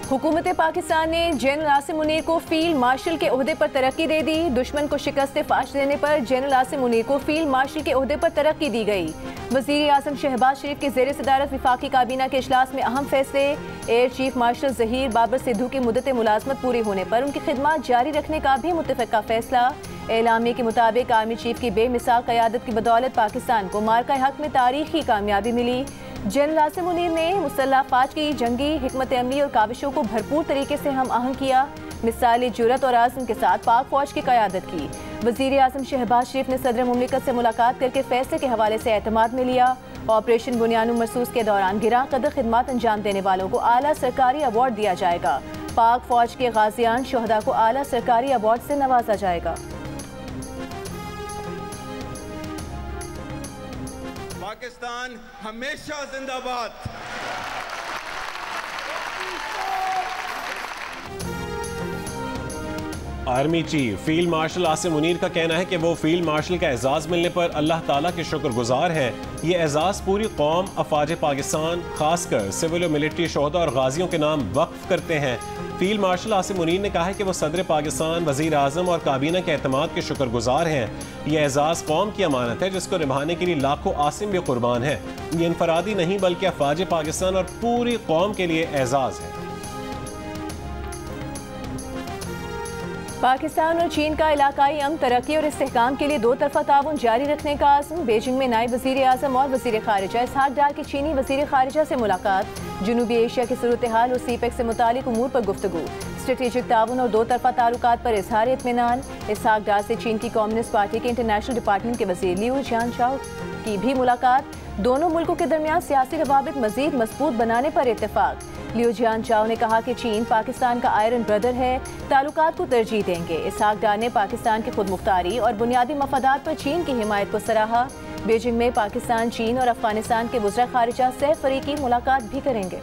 हुकूमत पाकिस्तान ने जनरल आसिम मुनीर को फील्ड मार्शल के ओहदे पर तरक्की दे दी। दुश्मन को शिकस्त फाश देने पर जनरल आसिम मुनीर को फील्ड मार्शल के ओहदे पर तरक्की दी गई। वज़ीर आज़म शहबाज शरीफ के ज़ेर सदारत विफाकी काबीना के इजलास में अहम फैसले। Air chief marshal Zaheer Babar Sidhu की मुद्दत मुलाजमत पूरी होने पर उनकी खिदमत जारी रखने का भी मुत्तफ़िका फैसला। एलामी के मुताबिक आर्मी चीफ की बेमिसाल क़यादत की बदौलत पाकिस्तान को मार्का हक में तारीखी कामयाबी मिली। जनरल आसिम मुनीर ने मुसल्लह फ़ौज की जंगी हिकमत अमली और काविशों को भरपूर तरीके से हम आहंग किया। मिसाली जुरत और आज़म के साथ पाक फ़ौज की क़यादत की। वज़ीर आज़म शहबाज शरीफ ने सदर मुमलिकत से मुलाकात करके फैसले के हवाले से एतमाद में लिया। ऑपरेशन बुनियानु मरसूस के दौरान गिरा कदर खिदमत अंजाम देने वालों को आला सरकारी अवार्ड दिया जाएगा। पाक फ़ौज के गाजियान शहदा को आला सरकारी अवार्ड से नवाजा जाएगा। पाकिस्तान हमेशा जिंदाबाद। Army chief field marshal Asim Munir का कहना है कि वो फील्ड मार्शल का एजाज़ मिलने पर अल्लाह ताला के शुक्रगुजार हैं। ये एजाज़ पूरी कौम अफवाज पाकिस्तान खासकर सिविल और मिलिट्री शोहदा और गाजियों के नाम वक्फ करते हैं। फील्ड मार्शल आसिम मुनीर ने कहा है कि वो सदर पाकिस्तान, वज़ीर आज़म और काबीना के एतमाद के शुक्रगुजार हैं। यह एजाज़ कौम की अमानत है जिसको निभाने के लिए लाखों आसिम भी कुर्बान है। ये इनफरादी नहीं बल्कि अफवाज पाकिस्तान और पूरी कौम के लिए एजाज़ है। पाकिस्तान और चीन का इलाकाई अमन, तरक्की और इस्तेहकाम के लिए दो तरफा ताउन जारी रखने का आज़म। बीजिंग में नायब वज़ीर आज़म और वज़ीर ख़ारिजा इसहाक डार की चीनी वज़ीर ख़ारिजा से मुलाकात। जनूबी एशिया की सूरत हाल और सीपेक से मुतालिक उमूर पर गुफ्तगू। स्ट्रेटेजिक ताउन और दो तरफा ताल्लुकात पर इजहार इत्मीनान। इसहाक डार से चीन की कम्युनिस्ट पार्टी के इंटरनेशनल डिपार्टमेंट के वज़ीर लियू जियानचाओ की भी मुलाकात। दोनों मुल्कों के दरमियान सियासी रवाबित मज़ीद मजबूत बनाने पर इत्तेफाक। लियू जियानचाओ ने कहा कि चीन पाकिस्तान का आयरन ब्रदर है, ताल्लुकात को तरजीह देंगे। इसहाक डार ने पाकिस्तान की खुद मुख्तारी और बुनियादी मफादात पर चीन की हिमायत को सराहा। बीजिंग में पाकिस्तान, चीन और अफगानिस्तान के वज़ीर ख़ारिजा सह फ़रीकी मुलाकात भी करेंगे।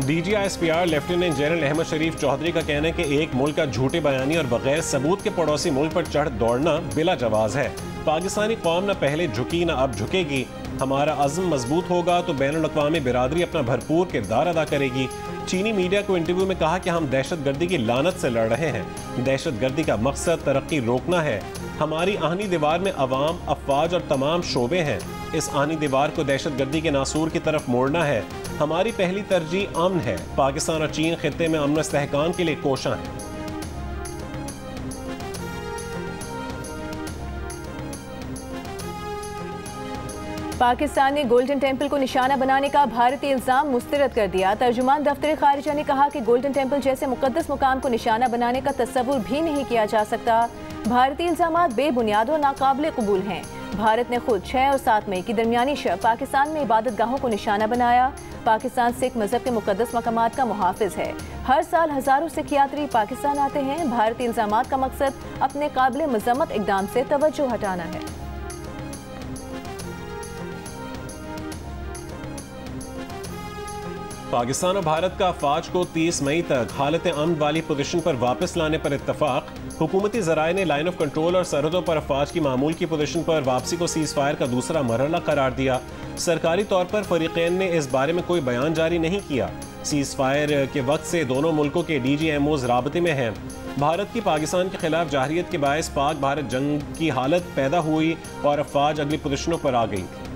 DGISPR लेफ्टिनेंट जनरल अहमद शरीफ चौधरी का कहना है कि एक मुल्क का झूठे बयानी और बगैर सबूत के पड़ोसी मुल्क पर चढ़ दौड़ना बिला जवाज है। पाकिस्तानी कौम न पहले झुकी न अब झुकेगी। हमारा अज़्म मजबूत होगा तो बैनुल अक़वामी बिरादरी अपना भरपूर किरदार अदा करेगी। चीनी मीडिया को इंटरव्यू में कहा कि हम दहशतगर्दी की लानत से लड़ रहे हैं। दहशतगर्दी का मकसद तरक्की रोकना है। हमारी आहनी दीवार में अवाम, अफवाज और तमाम शोबे हैं। इस आहनी दीवार को दहशतगर्दी के नासूर की तरफ मोड़ना है। हमारी पहली तरजीह अमन है। पाकिस्तान और चीन खित्ते में अमन इस्तेहकाम के लिए कोशां हैं। पाकिस्तान ने गोल्डन टेम्पल को निशाना बनाने का भारतीय इल्ज़ाम मुस्तरद कर दिया। तर्जुमान दफ्तर खारिजा ने कहा कि गोल्डन टेम्पल जैसे मुकद्दस मुकाम को निशाना बनाने का तस्वुर भी नहीं किया जा सकता। भारतीय इल्ज़ामात बेबुनियाद और नाकाबिल कबूल हैं। भारत ने खुद 6 और 7 मई की दरमियानी शब पाकिस्तान में इबादत गाहों को निशाना बनाया। पाकिस्तान सिख मजहब के मुकद्दस मकामात का मुहाफिज है। हर साल हज़ारों सिख यात्री पाकिस्तान आते हैं। भारतीय इल्ज़ामात का मकसद अपने काबिल मज़म्मत इक़दाम से तवज्जो हटाना है। पाकिस्तान और भारत का अफवाज को 30 मई तक हालत अमन वाली पोजीशन पर वापस लाने पर इत्तफाक। हुकूमती ज़राए ने लाइन ऑफ कंट्रोल और सरहदों पर अफवाज की मामूल की पोजीशन पर वापसी को सीज़ फायर का दूसरा मरहला करार दिया। सरकारी तौर पर फरीक़ैन ने इस बारे में कोई बयान जारी नहीं किया। सीज़ फायर के वक्त से दोनों मुल्कों के DGMOs राबते में हैं। भारत की पाकिस्तान के खिलाफ जाहिरियत के बायस पाक भारत जंग की हालत पैदा हुई और अफवाज अगली पोजीशनों पर आ गई थी।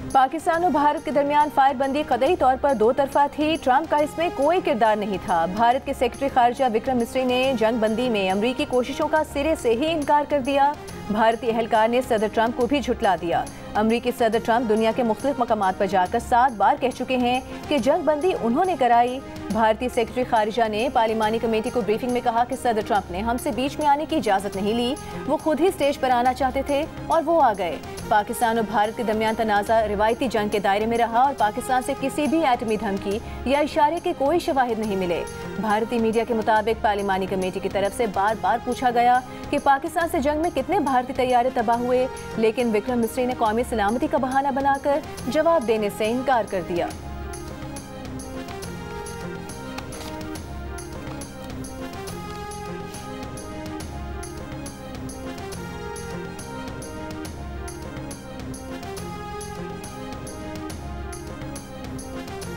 पाकिस्तान और भारत के दरमियान फायरबंदी कतई तौर पर दो तरफा थी। ट्रंप का इसमें कोई किरदार नहीं था। भारत के सेक्रेटरी खारजा विक्रम मिस्री ने जंग बंदी में अमरीकी कोशिशों का सिरे से ही इनकार कर दिया। भारतीय एहलकार ने सदर ट्रंप को भी झुटला दिया। अमरीकी सदर ट्रंप दुनिया के मुख्तलिफ मकामात पर जाकर 7 बार कह चुके हैं कि जंग बंदी उन्होंने कराई। भारतीय सेक्रेटरी खारिजा ने पार्लिमानी कमेटी को ब्रीफिंग में कहा कि सदर ट्रंप ने हमसे बीच में आने की इजाज़त नहीं ली। वो खुद ही स्टेज पर आना चाहते थे और वो आ गए। पाकिस्तान और भारत के दरमियान तनाज़ा रिवायती जंग के दायरे में रहा और पाकिस्तान से किसी भी एटमी धमकी या इशारे के कोई शवाहिद नहीं मिले। भारतीय मीडिया के मुताबिक पार्लिमानी कमेटी की तरफ से बार बार पूछा गया कि पाकिस्तान से जंग में कितने भारतीय तैयारे तबाह हुए, लेकिन विक्रम मिस्री ने कौमी सलामती का बहाना बनाकर जवाब देने से इनकार कर दिया।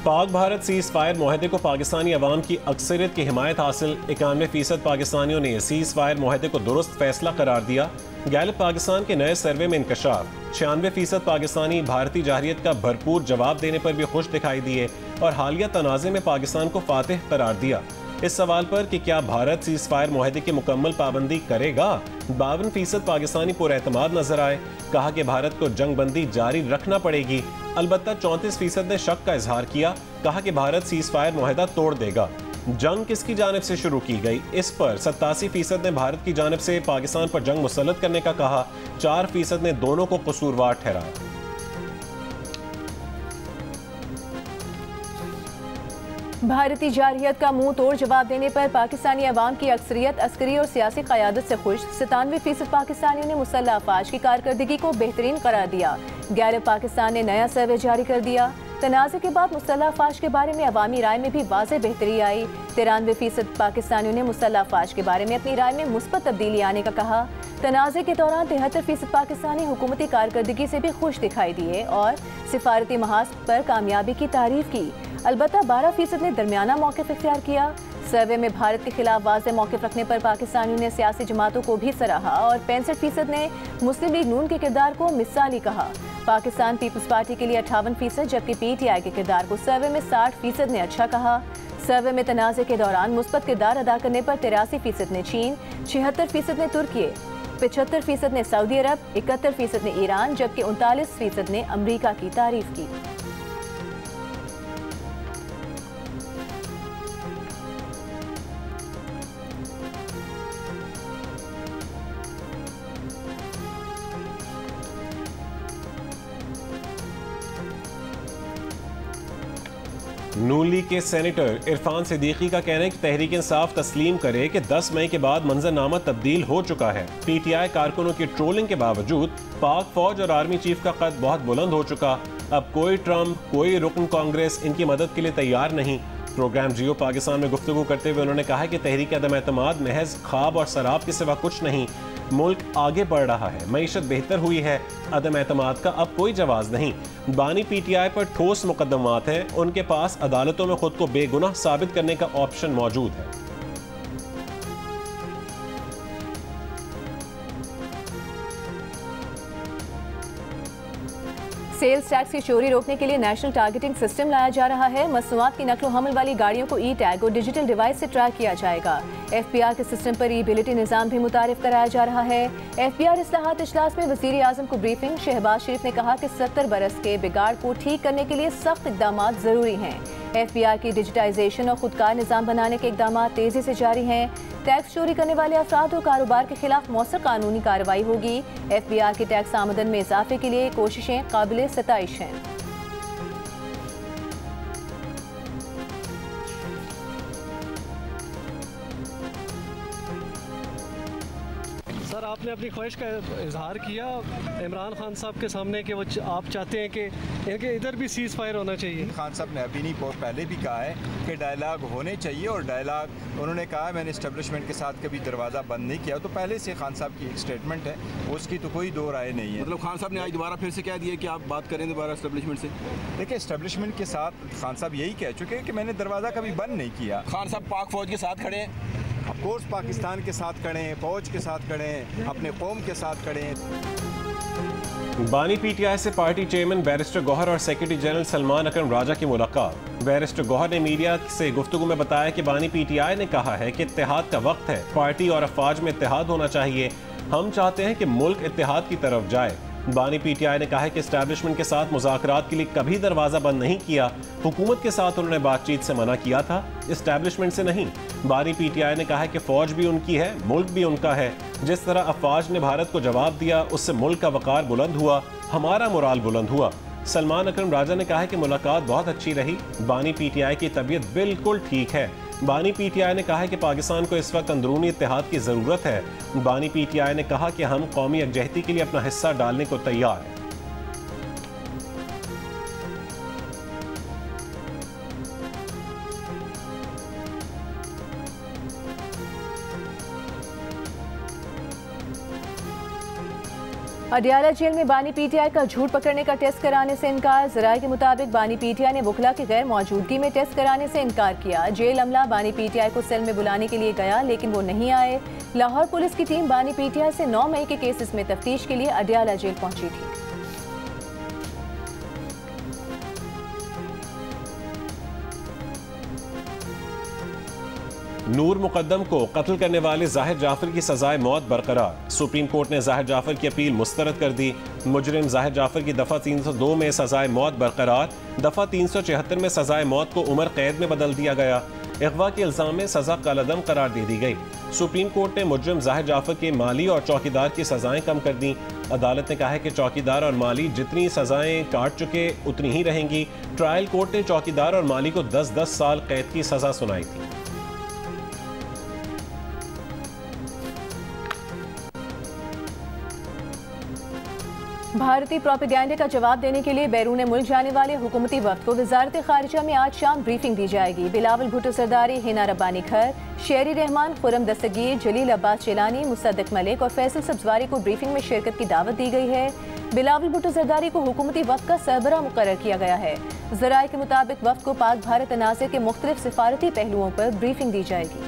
पाक भारत सीज फायर मुआहदे को पाकिस्तानी अवाम की अक्सरियत की हिमायत हासिल। 91% पाकिस्तानियों ने सीज फायर मुआहदे को दुरुस्त फैसला करार दिया। गैलप पाकिस्तान के नए सर्वे में इंकशाफ, 96% पाकिस्तानी भारतीय जाहिरियत का भरपूर जवाब देने पर भी खुश दिखाई दिए और हालिया तनाज़े में पाकिस्तान को फातिह करार दिया। इस सवाल पर कि क्या भारत सीज फायर मुआहदे की मुकम्मल पाबंदी करेगा, 52% पाकिस्तानी पुरएतमाद नजर आए। कहा कि भारत को जंग बंदी जारी रखना पड़ेगी। अलबत्ता 34% ने शक का इजहार किया। कहा कि भारत सीज फायर मुआहदा तोड़ देगा। जंग किसकी जानिब से शुरू की गई, इस पर 87% ने भारत की जानिब से पाकिस्तान पर जंग मुसल्लत करने का कहा। 4% ने दोनों को कसूरवार ठहराया। भारतीय जारहियत का मुंह तोड़ जवाब देने पर पाकिस्तानी अवाम की अक्सरियत अस्करी और सियासी क़यादत से खुश। 97% पाकिस्तानियों ने मुसल्लह अफवाज की कारकर्दगी को बेहतरीन करार दिया। गैलप पाकिस्तान ने नया सर्वे जारी कर दिया। तनाज़े के बाद मुसल्लह अफवाज के बारे में अवामी राय में भी वाज़ेह बेहतरी आई। 93% पाकिस्तानियों ने मुसल्लह अफवाज के बारे में अपनी राय में मुस्बत तब्दीली आने का कहा। तनाज़े के दौरान 73% पाकिस्तानी हुकूमती कारकर्दगी से भी खुश दिखाई दिए और सिफारती महाज पर कामयाबी की तारीफ की। अलबत्ता 12% ने दरमियाना मौक़िफ़ इख्तियार किया। सर्वे में भारत के खिलाफ वाज़ेह मौक़िफ़ रखने पर पाकिस्तानियों ने सियासी जमातों को भी सराहा और 65% ने मुस्लिम लीग नून के किरदार को मिसाली कहा। पाकिस्तान पीपल्स पार्टी के लिए 58%, जबकि PTI के किरदार को सर्वे में 60% ने अच्छा कहा। सर्वे में तनाज़े के दौरान मुस्बत किरदार अदा करने पर 83% ने चीन, 76% ने तुर्की, 75% ने सऊदी अरब, 71% ने ईरान, जबकि 39% ने अमरीका की तारीफ की। नून लीग के सेनेटर इरफान सिद्दीकी का कहना है कि तहरीक इंसाफ तस्लीम करे कि 10 मई के बाद मंजरनामा तब्दील हो चुका है। PTI कारकुनों की ट्रोलिंग के बावजूद पाक फौज और आर्मी चीफ का कद बहुत बुलंद हो चुका। अब कोई ट्रम्प, कोई रुकन कांग्रेस इनकी मदद के लिए तैयार नहीं। प्रोग्राम जियो पाकिस्तान में गुफ्तगू करते हुए उन्होंने कहा कि तहरीक अदम एतमाद महज ख्वाब और शराब के सिवा कुछ नहीं। मुल्क आगे बढ़ रहा है, मईशत बेहतर हुई है, अदम एतमाद का अब कोई जवाब नहीं। बानी PTI पर ठोस मुकदमात हैं, उनके पास अदालतों में खुद को बेगुनाह साबित करने का ऑप्शन मौजूद है। सेल्स टैक्स की चोरी रोकने के लिए नेशनल टारगेटिंग सिस्टम लाया जा रहा है। मसनूआत की नकलो हमल वाली गाड़ियों को ई-टैग और डिजिटल डिवाइस से ट्रैक किया जाएगा। FBR के सिस्टम पर ई-बिलिटी निज़ाम भी मुतारिफ कराया जा रहा है। FBR इस्लाहात इजलास में वज़ीर आज़म को ब्रीफिंग। शहबाज शरीफ ने कहा कि 70 बरस के बिगाड़ को ठीक करने के लिए सख्त इक़दाम ज़रूरी हैं। FBR की डिजिटाइजेशन और खुदकार निज़ाम बनाने के इक़दाम तेज़ी से जारी हैं। टैक्स चोरी करने वाले अफराद और कारोबार के खिलाफ मौसर कानूनी कार्रवाई होगी। FBR की टैक्स आमदन में इजाफे के लिए कोशिशें काबिल सताइश हैं। सर, आपने अपनी ख्वाहिश का इजहार किया इमरान खान साहब के सामने कि वो आप चाहते हैं कि इनके इधर भी सीज़ फायर होना चाहिए। खान साहब ने अभी नहीं, बहुत पहले भी कहा है कि डायलाग होने चाहिए और डायलाग उन्होंने कहा मैंने इस्टेब्लिशमेंट के साथ कभी दरवाज़ा बंद नहीं किया। तो पहले से खान साहब की एक स्टेटमेंट है, उसकी तो कोई दो राय नहीं है। मतलब खान साहब ने आज दोबारा फिर से कह दिया कि आप बात करें दोबारा इस्टेब्लिशमेंट से। देखिए, इस्टेब्लिशमेंट के साथ खान साहब यही कह चुके हैं कि मैंने दरवाज़ा कभी बंद नहीं किया। खान साहब पाक फौज के साथ खड़े हैं, ऑफकोर्स पाकिस्तान के साथ खड़े हैं, फौज के साथ खड़े हैं, अपने कौम के साथ खड़े हैं। बानी PTI से पार्टी चेयरमैन बैरिस्टर गौहर और सेक्रेटरी जनरल सलमान अकरम राजा की मुलाकात। बैरिस्टर गौहर ने मीडिया से गुफ्तगू में बताया कि बानी PTI ने कहा है कि इत्तेहाद का वक्त है, पार्टी और अफवाज में इत्तेहाद होना चाहिए। हम चाहते हैं कि मुल्क इत्तेहाद की तरफ जाए। बानी PTI ने कहा है कि एस्टैब्लिशमेंट के साथ मुज़ाकरात के लिए कभी दरवाज़ा बंद नहीं किया। हुकूमत के साथ उन्होंने बातचीत से मना किया था, एस्टैब्लिशमेंट से नहीं। बानी PTI ने कहा है कि फ़ौज भी उनकी है, मुल्क भी उनका है। जिस तरह अफवाज ने भारत को जवाब दिया, उससे मुल्क का वक़ार बुलंद हुआ, हमारा मोराल बुलंद हुआ। सलमान अकरम राजा ने कहा है कि मुलाकात बहुत अच्छी रही। बानी PTI की तबीयत बिल्कुल ठीक है। बानी PTI ने कहा है कि पाकिस्तान को इस वक्त अंदरूनी इत्तेहाद की ज़रूरत है। बानी PTI ने कहा कि हम कौमी यकजहती के लिए अपना हिस्सा डालने को तैयार हैं। अडियाला जेल में बानी PTI का झूठ पकड़ने का टेस्ट कराने से इनकार। ज़राए के मुताबिक बानी PTI ने वकला की गैर मौजूदगी में टेस्ट कराने से इनकार किया। जेल अमला बानी PTI को सेल में बुलाने के लिए गया, लेकिन वो नहीं आए। लाहौर पुलिस की टीम बानी PTI से 9 मई के केसेस में तफ्तीश के लिए अडियाला जेल पहुंची थी। नूर मुकद्दम को कत्ल करने वाले जाहिर जाफर की सजाए मौत बरकरार। सुप्रीम कोर्ट ने जाहिर जाफर की अपील मुस्तरद कर दी। मुजरिम जाहिर जाफर की दफ़ा 302 में सजाए मौत बरकरार। दफ़ा 376 में सजाए मौत को उम्र कैद में बदल दिया गया। अगवा के इल्ज़ाम में सज़ा कलअदम करार दे दी गई। सुप्रीम कोर्ट ने मुजरिम जाहिर जाफर के माली और चौकीदार की सजाएं कम कर दी। अदालत ने कहा है कि चौकीदार और माली जितनी सजाएं काट चुके उतनी ही रहेंगी। ट्रायल कोर्ट ने चौकीदार और माली को 10-10 साल कैद की सजा सुनाई थी। भारतीय प्रोपेगेंडा का जवाब देने के लिए बैरून मुल्क जाने वाले हुकूमती वक्त को वजारत खारिजा में आज शाम ब्रीफिंग दी जाएगी। बिलावल भुट्टो सरदारी, हिना रब्बानी खर, शेरी रहमान, खुरम दस्तगीर, जलील अब्बास चेलानी, मुसद्दिक मलिक और फैसल सब्जवारी को ब्रीफिंग में शिरकत की दावत दी गई है। बिलावल भुट्टो सरदारी को हुकूमती वक्त का सरबराह मुकर्रर किया गया है। ज़राए के मुताबिक वक्त को पाक भारत तनाज़े के मुख्तलिफ सिफारती पहलुओं पर ब्रीफिंग दी जाएगी।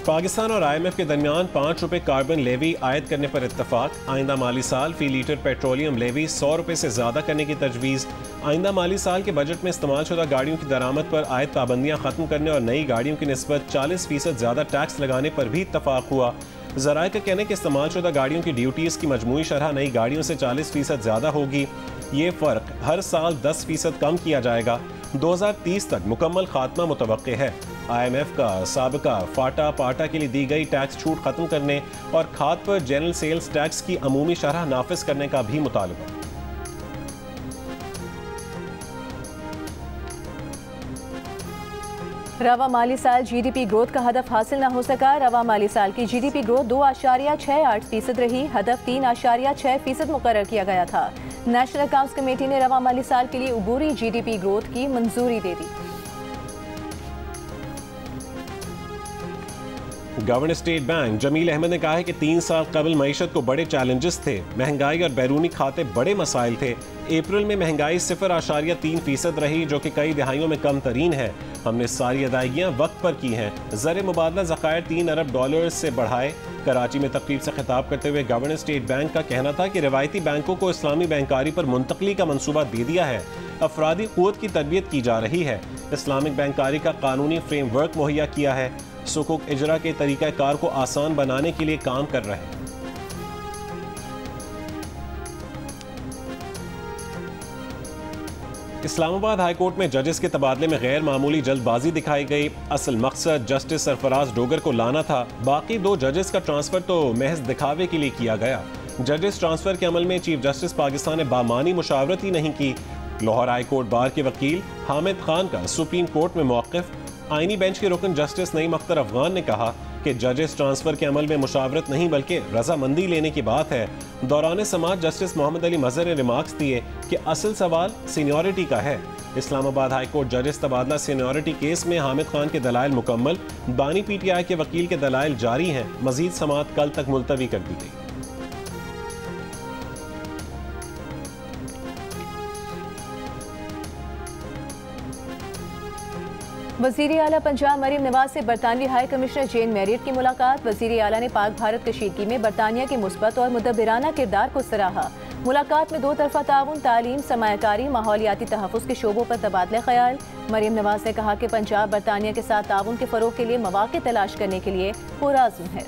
पाकिस्तान और IMF के दरमियान 5 रुपए कार्बन लेवी आयद करने पर इत्तफाक। आइंदा माली साल फी लीटर पेट्रोलियम लेवी 100 रुपए से ज़्यादा करने की तजवीज़। आइंदा माली साल के बजट में इस्तेमाल शुदा गाड़ियों की दरामद पर आयद पाबंदियाँ ख़त्म करने और नई गाड़ियों की निस्बत 40% ज़्यादा टैक्स लगाने पर भी इत्तफाक हुआ। ज़राए का कहना है कि इस्तेमाल शुदा गाड़ियों की ड्यूटीज़ की मजमूई शरह नई गाड़ियों से 40% ज़्यादा होगी। ये फ़र्क हर साल 10% कम किया जाएगा। 2030 तक मुकम्मल खात्मा मुतवक्के है। IMF का साबिका फाटा पाटा के लिए दी गई टैक्स छूट खत्म करने और खाद पर जनरल सेल्स टैक्स की अमूमी शरह नाफिज करने का भी मुतालबा। रवा माली साल GDP ग्रोथ का हदफ हासिल न हो सका। रवा माली साल की GDP ग्रोथ 2.68% रही। हदफ 3.6% मुकर्रर किया गया था। नेशनल अकाउंट्स कमेटी ने रवा माली साल के लिए उबूरी GDP ग्रोथ की मंजूरी दे दी। Governor state bank Jamil Ahmed ने कहा है कि 3 साल कबल मईशत को बड़े चैलेंजेस थे। महंगाई और बैरूनी खाते बड़े मसाइल थे। अप्रैल में महंगाई 0.3% रही, जो कि कई दहाइयों में कम तरीन है। हमने सारी अदायगियाँ वक्त पर की हैं। ज़र मुबादला ज़खायर $3 अरब से बढ़ाए। कराची में तकरीब से खिताब करते हुए गवर्नर स्टेट बैंक का कहना था कि रवायती बैंकों को इस्लामी बैंकारी पर मुंतकली का मनसूबा दे दिया है। अफरादी क़ुव्वत की तरबियत की जा रही है। इस्लामिक बैंकारी का कानूनी फ्रेमवर्क मुहैया किया है। सुकूक इजरा के तरीक़ा कार को आसान बनाने के लिए काम कर रहे हैं। इस्लामाबाद हाई कोर्ट में जजेस के तबादले में गैर मामूली जल्दबाजी दिखाई गई। असल मकसद जस्टिस सरफराज डोगर को लाना था। बाकी 2 जजेस का ट्रांसफर तो महज दिखावे के लिए किया गया। जजेस ट्रांसफर के अमल में चीफ जस्टिस पाकिस्तान ने बामानी मुशावरत ही नहीं की। लाहौर हाई कोर्ट बार के वकील हामिद खान का सुप्रीम कोर्ट में मौक़िफ़। आईनी बेंच के रुकन जस्टिस नईम अख्तर अफगान ने कहा कि जजेस ट्रांसफर के अमल में मुशावरत नहीं बल्कि रजामंदी लेने की बात है। दौरान समाअत जस्टिस मोहम्मद अली मजहर ने रिमार्क्स दिए कि असल सवाल सीनियरिटी का है। इस्लामाबाद हाई कोर्ट जजेस तबादला सीनियरिटी केस में हामिद खान के दलाइल मुकम्मल। बानी PTI के वकील के दलाइल जारी हैं। मजीद समाअत कल तक मुलतवी कर दी गई। वज़ीर आला पंजाब मरीम नवाज से बरतानवी हाई कमिश्नर जेन मैरियट की मुलाकात। वज़ीर आला ने पाक भारत कशीदगी में बरतानिया के मुस्बत और मुदब्बिराना किरदार को सराहा। मुलाकात में दो तरफा ताउन, तालीम, सरमायाकारी, माहौलियाती तहफ़्फ़ुज़ के शोबों पर तबादला ख्याल। मरियम नवाज ने कहा कि पंजाब बरतानिया के साथ ताउन के फ़रोग़ के लिए मौक़े तलाश करने के लिए पुरअज़्म है।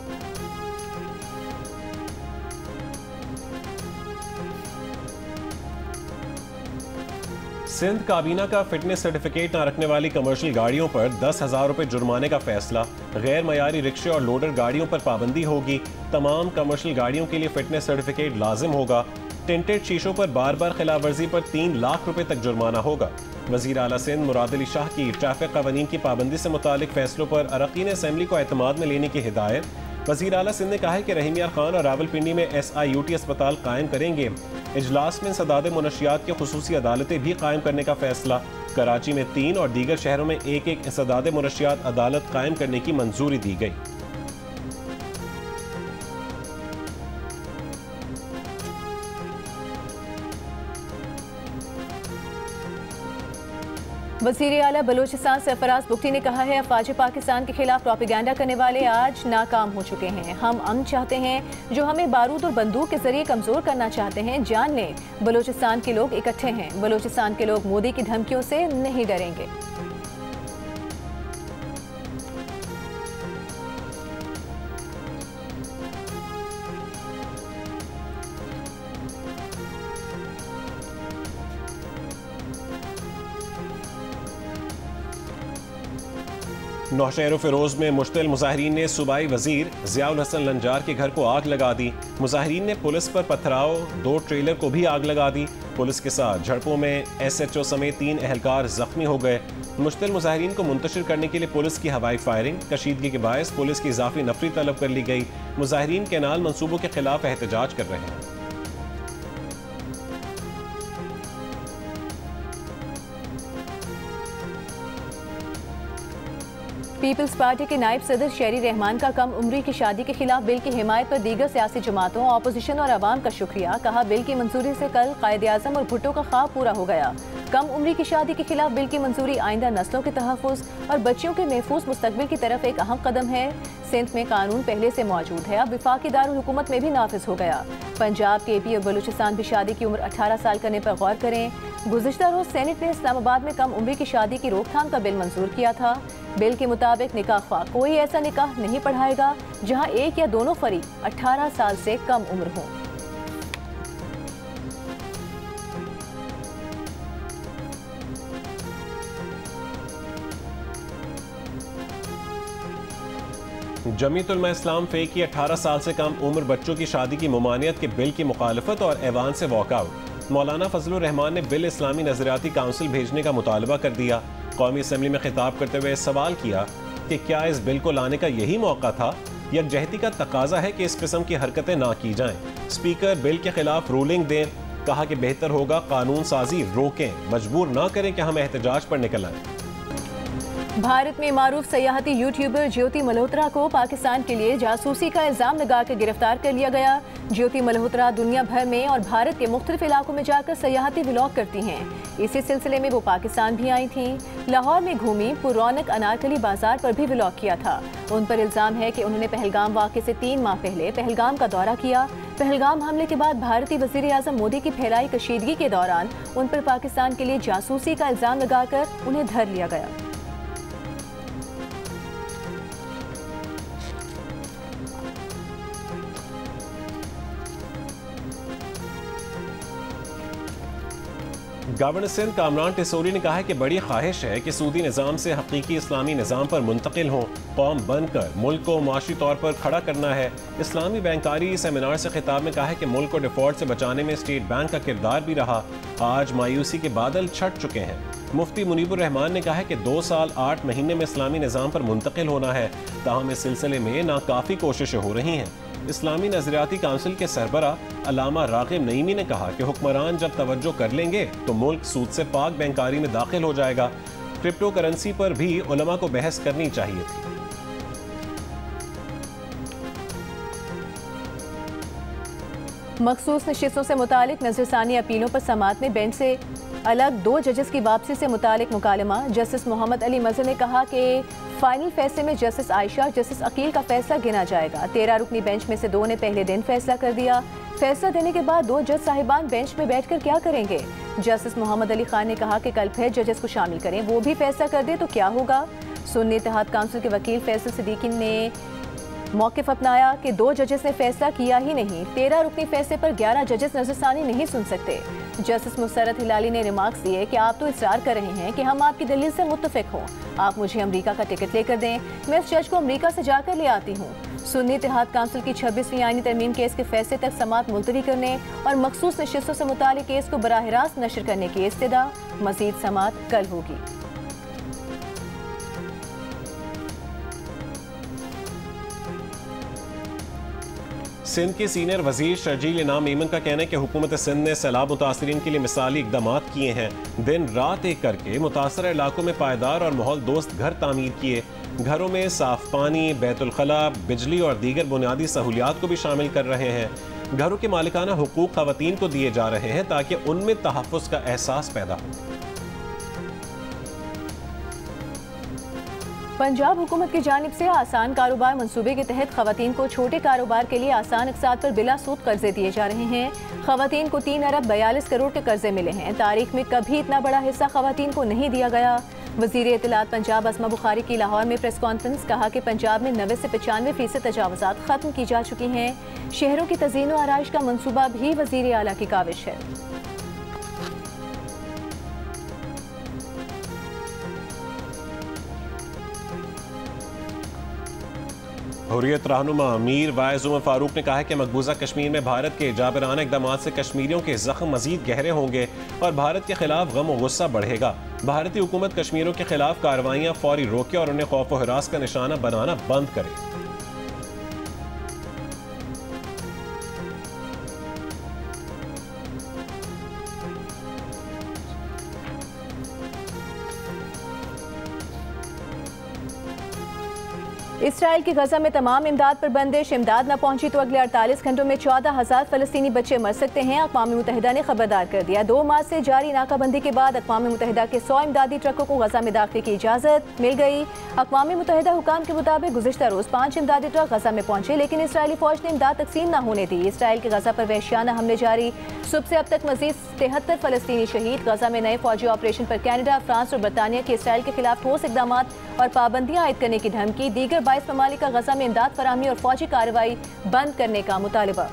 सिंध काबीना का फिटनेस सर्टिफिकेट न रखने वाली कमर्शियल गाड़ियों पर 10,000 रुपये जुर्माने का फैसला। गैर मयारी रिक्शे और लोडर गाड़ियों पर पाबंदी होगी। तमाम कमर्शियल गाड़ियों के लिए फिटनेस सर्टिफिकेट लाजिम होगा। टिंटेड शीशों पर बार बार खिलाफवर्जी पर 3 लाख रुपए तक जुर्माना होगा। वज़ीर आला सिंध मुराद अली शाह की ट्रैफिक कवानीन की पाबंदी से मुतालिक फैसलों पर अरकान असम्बली को एतमाद में लेने की हिदायत। वज़ीर आला सिंध ने कहा है कि रहीम यार खान और रावलपिंडी में SIUT अस्पताल कायम करेंगे। इजलास में सदाद मुनशियात की खुसूसी अदालतें भी कायम करने का फैसला। कराची में 3 और दीगर शहरों में एक सदाद मुनशियात अदालत कायम करने की मंजूरी दी गई। वज़ीर आला बलूचिस्तान सरफराज बुगटी ने कहा है, अफवाज पाकिस्तान के खिलाफ प्रोपेगेंडा करने वाले आज नाकाम हो चुके हैं। हम अमन चाहते हैं। जो हमें बारूद और बंदूक के जरिए कमज़ोर करना चाहते हैं, जान लें बलूचिस्तान के लोग इकट्ठे हैं। बलूचिस्तान के लोग मोदी की धमकियों से नहीं डरेंगे। नौशहर फिरोज में मुश्तिल मुजाहिरीन ने सूबाई वजीर ज़ियाउल हसन लंजार के घर को आग लगा दी। मुजाहिरीन ने पुलिस पर पथराव, 2 ट्रेलर को भी आग लगा दी। पुलिस के साथ झड़पों में SHO समेत 3 एहलकार जख्मी हो गए। मुश्तिल मुजाहिरीन को मुंतशिर करने के लिए पुलिस की हवाई फायरिंग, कशीदगी के बायस पुलिस की इजाफी नफरी तलब कर ली गई। मुजाहिरीन कैनाल मंसूबों के खिलाफ एहतजाज कर रहे हैं। पीपल्स पार्टी के नायब सदर शेरी रहमान का कम उम्री की शादी के खिलाफ बिल की हिमायत पर दीगर सियासी जमातों, अपोजिशन और अवाम का शुक्रिया। कहा, बिल की मंजूरी से कल कायद आज़म और भुट्टो का ख्वाब पूरा हो गया। कम उम्री की शादी के खिलाफ बिल की मंजूरी आइंदा नस्लों के तहफ़्फ़ुज़ और बच्चियों के महफूज मुस्तकबिल की तरफ एक अहम कदम है। सिंध में कानून पहले से मौजूद है, अब विफाकी दारुल हुकूमत में भी नाफिज हो गया। पंजाब, KP और बलूचिस्तान भी शादी की उम्र 18 साल करने पर गौर करें। गुज़िश्ता रोज सेनेट ने इस्लामाबाद में कम उम्री की शादी की रोकथाम का बिल मंजूर किया था। बिल के मुताबिक निकाह ख्वाह कोई ऐसा निकाह नहीं पढ़ाएगा जहां एक या दोनों फरीक 18 साल से कम उम्र हों। जमीयत उलमा इस्लाम फे की 18 साल से कम उम्र बच्चों की शादी की मुमानियत के बिल की मुखालफत और ऐवान से वॉकआउट। मौलाना फजलुर रहमान ने बिल इस्लामी नजरियाती काउंसिल भेजने का मुतालबा कर दिया। कौमी असम्बली में खिताब करते हुए सवाल किया कि क्या इस बिल को लाने का यही मौका था? यकजहती का तकाजा है कि इस किस्म की हरकतें ना की जाएं। स्पीकर बिल के खिलाफ रूलिंग दें। कहा कि बेहतर होगा कानून साजी रोकें, मजबूर ना करें कि हम एहतजाज पर निकल आए। भारत में मारूफ सयाहती यूट्यूबर ज्योति मल्होत्रा को पाकिस्तान के लिए जासूसी का इल्जाम लगाकर गिरफ्तार कर लिया गया। ज्योति मल्होत्रा दुनिया भर में और भारत के मुख्तलिफ इलाकों में जाकर सयाहती व्लॉग करती हैं। इसी सिलसिले में वो पाकिस्तान भी आई थीं। लाहौर में घूमी, पुरौनक अनारकली बाजार पर भी व्लॉग किया था। उन पर इल्जाम है कि उन्होंने पहलगाम वाक़े से 3 माह पहले पहलगाम का दौरा किया। पहलगाम हमले के बाद भारतीय वज़ीर आज़म मोदी की फैलाई कशीदगी के दौरान उन पर पाकिस्तान के लिए जासूसी का इल्जाम लगाकर उन्हें धर लिया गया। गवर्नर सिंध कामरान टिसोरी ने कहा है कि बड़ी ख्वाहिश है कि सूदी निज़ाम से हकीकी इस्लामी निज़ाम पर मुंतकिल हों। कौम बनकर मुल्क को माशी तौर पर खड़ा करना है। इस्लामी बैंकारी सेमिनार से खिताब में कहा है कि मुल्क को डिफॉल्ट से बचाने में स्टेट बैंक का किरदार भी रहा। आज मायूसी के बादल छट चुके हैं। मुफ्ती मुनीबुर रहमान ने कहा है कि 2 साल 8 महीने में इस्लामी निज़ाम पर मुंतकिल होना है, ताहम इस सिलसिले में नाकाफ़ी कोशिशें हो रही हैं। इस्लामी नजरियाती काउंसिल के सरबरा अल्लामा रागिब नईमी ने कहा कि हुक्मरान जब तवज्जो कर लेंगे तो मुल्क सूद से पाक बैंकारी में दाखिल हो जाएगा। क्रिप्टो करेंसी पर भी उलमा को बहस करनी चाहिए थी। मखसूस नशिस्तों से मुतालिक नजरसानी अपीलों पर समाअत में बेंच से अलग 2 जजेस की वापसी से मुतालिक मुकालमा। जस्टिस मोहम्मद अली मजहर ने कहा कि फाइनल फैसले में जस्टिस आयशा और जस्टिस अकील का फैसला गिना जाएगा। 13 रुकनी बेंच में से 2 ने पहले दिन फैसला कर दिया। फैसला देने के बाद 2 जज साहिबान बेंच में बैठकर क्या करेंगे? जस्टिस मोहम्मद अली खान ने कहा कि कल फिर जजेस को शामिल करें, वो भी फैसला कर दे तो क्या होगा। सुन्नी इत्तेहाद काउंसिल के वकील फैसल सिद्दीकी ने मौक़िफ़ अपनाया कि 2 जजेस ने फैसला किया ही नहीं। 13 रुकनी फैसले पर 11 जजेस नजरसानी नहीं सुन सकते। जस्टिस मुसरत हिलाली ने रिमार्क्स दिए कि आप तो इसरार कर रहे हैं कि हम आपकी दलील से मुत्तफिक हों, आप मुझे अमरीका का टिकट लेकर दें, मैं इस जज को अमरीका से जाकर ले आती हूँ। सुन्नी इत्तेहाद काउंसिल की 26वीं आईनी तरमीम केस के फैसले तक समाअत मुलतवी करने और मखसूस नशिस्तों से मुतालिक केस को बराह रास्त नशर करने की इस्तदा। मजीद समाअत कल होगी। सिंध के सीनियर वजीर शर्जील इनाम मेमन का कहना है कि हुकूमत सिंध ने सैलाब मुतासरीन के लिए मिसाली इकदाम किए हैं। दिन रात एक करके मुतासर इलाकों में पायदार और माहौल दोस्त घर तामीर किए। घरों में साफ पानी, बैतुल खला, बिजली और दीगर बुनियादी सहूलियात को भी शामिल कर रहे हैं। घरों के मालिकाना हुकूक खवातीन को दिए जा रहे हैं ताकि उनमें तहफ़्फ़ुज़ का एहसास पैदा हो। पंजाब हुकूमत की जानिब से आसान कारोबार मंसूबे के तहत खवातीन को छोटे कारोबार के लिए आसान अक़सात पर बिला सूद कर्जे दिए जा रहे हैं। खवातीन को 3 अरब 42 करोड़ के कर्जे मिले हैं। तारीख में कभी इतना बड़ा हिस्सा खवातीन को नहीं दिया गया। वज़ीर इत्तलात पंजाब अस्मा बुखारी की लाहौर में प्रेस कॉन्फ्रेंस, कहा कि पंजाब में 90 से 95% तजावुज़ात ख़त्म की जा चुकी हैं। शहरों की तज़ीन व आराइश का मनसूबा भी वज़ीर आला की काविश है। हुर्रियत रहनुमा मीर वाइज उमर फारूक ने कहा है कि मकबूजा कश्मीर में भारत के जाबिराना इक़दाम से कश्मीरियों के जख्म मजीद गहरे होंगे और भारत के खिलाफ गम और गुस्सा बढ़ेगा। भारतीय हुकूमत कश्मीरियों के खिलाफ कार्रवाइयाँ फौरी रोके और उन्हें खौफ व हिरास का निशाना बनाना बंद करे। इसराइल की गजा में तमाम इमदाद पर बंदिश। इमदाद न पहुंची तो अगले 48 घंटों में 14,000 फ़लस्तीनी बच्चे मर सकते हैं। अक़वाम मुत्तहिदा ने खबरदार कर दिया। 2 मार्च से जारी नाकाबंदी के बाद अक़वाम मुत्तहिदा के 100 इमदादी ट्रकों को गजा में दाखिले की इजाज़त मिल गई। अक़वाम मुत्तहिदा हुकाम के मुताबिक गुज़िश्ता रोज़ 5 इमदादी ट्रक गजा में पहुंचे, लेकिन इसराइली फ़ौज ने इमदाद तकसीम न होने दी। इसराइल के गजा पर वहशियाना हमले जारी। सुबह से अब तक मजीद 73 फ़लस्तीनी शहीद। गजा में नए फौजी ऑपरेशन पर कैनेडा, फ्रांस और बरतानिया की इसराइल के खिलाफ ठोस इक़दाम और पाबंदियां आयद करने की धमकी। दीगर 22 ममालिक का गजा में इमदाद फराहमी और फौजी कार्रवाई बंद करने का मुतालिबा।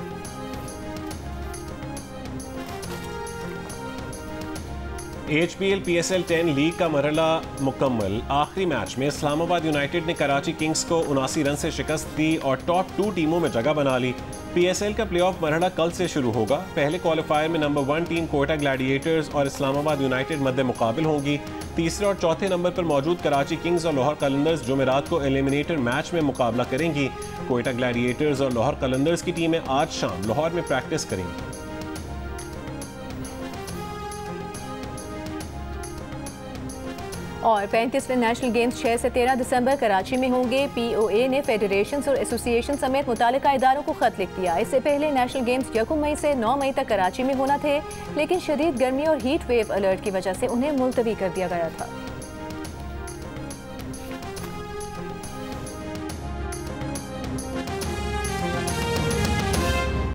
HPL PSL 10 लीग का मरहला मुकम्मल। आखिरी मैच में इस्लामाबाद यूनाइटेड ने कराची किंग्स को 79 रन से शिकस्त दी और टॉप 2 टीमों में जगह बना ली। PSL का प्लेऑफ मरहला कल से शुरू होगा। पहले क्वालिफायर में नंबर 1 टीम कोयटा ग्लैडिएटर्स और इस्लामाबाद यूनाइटेड मद्दे मुकाबिल होंगी। तीसरे और चौथे नंबर पर मौजूद कराची किंग्स और लाहौर कलंदर्स जुमेरात को एलिमिनेटर मैच में मुकाबला करेंगी। कोयटा ग्लैडिएटर्स और लाहौर कलंदर्स की टीमें आज शाम लाहौर में प्रैक्टिस करेंगी। और 35वें नेशनल गेम्स 6 से 13 दिसंबर कराची में होंगे। POA ने फेडरेशन और एसोसिएशन समेत मुतालिका इदारों को खत लिख दिया। इससे पहले नेशनल गेम्स 1 मई से 9 मई तक कराची में होना थे, लेकिन शदीद गर्मी और हीट वेव अलर्ट की वजह से उन्हें मुलतवी कर दिया गया था।